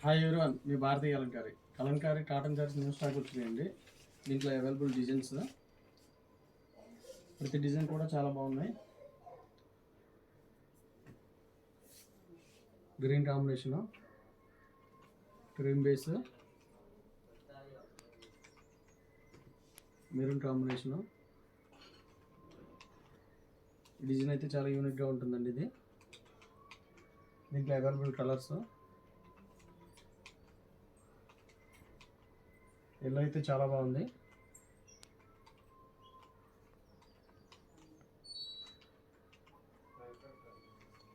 Hi everyone, మీ భారతీయ kalamkari cotton saris new stock వచ్చినాయండి. దీంట్లో అవైలబుల్ డిజైన్స్, ప్రతి డిజైన్ కూడా చాలా బాగున్నాయి. Green combination, cream base, maroon combination. ఈ డిజైన్ అయితే చాలా యూనిక్గా ఉంటుందండి. ఇది దీంట్లో అవైలబుల్ కలర్స్, ఎల్లో అయితే చాలా బాగుంది.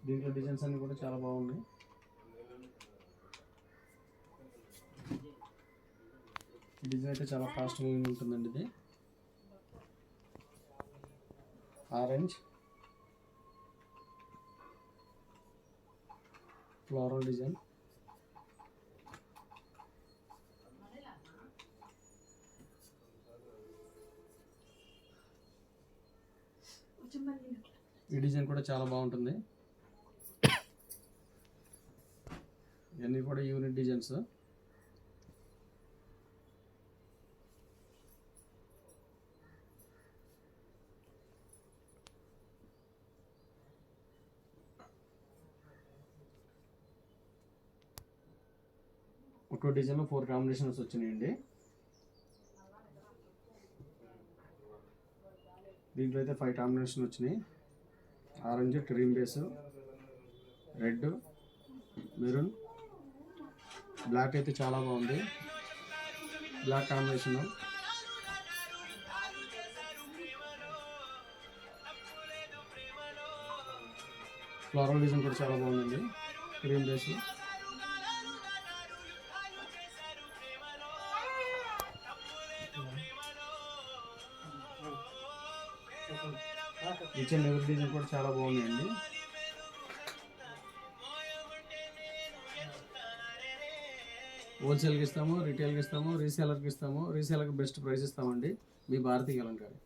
దీంట్లో డిజైన్స్ అన్ని కూడా చాలా బాగున్నాయి. ఈ డిజైన్ అయితే చాలా ఫాస్ట్ మూవింగ్ ఉంటుందండి. ఇది ఆరెంజ్ ఫ్లోరల్ డిజైన్, ఈ డిజైన్ కూడా చాలా బాగుంటుంది. ఇవన్నీ కూడా యూనిక్ డిజైన్స్. ఒక్కో డిజైన్లో 4 కాంబినేషన్స్ వచ్చినాయండి. దీంట్లో అయితే 5 కాంబినేషన్ వచ్చినాయి. Orange, cream base, red, maroon, black అయితే చాలా బాగుంది. బ్లాక్ కాంబినేషన్, ఫ్లోరల్ డిజైన్ కూడా చాలా బాగుందండి. Cream base, kitchen level design కూడా చాలా బాగున్నాయండి. హోల్సేల్కి ఇస్తాము, రిటైల్కి ఇస్తాము, రీసేలర్కి ఇస్తాము. రీసేలర్కి బెస్ట్ ప్రైస్ ఇస్తామండి. మీ భారతీయ కలంకారీ.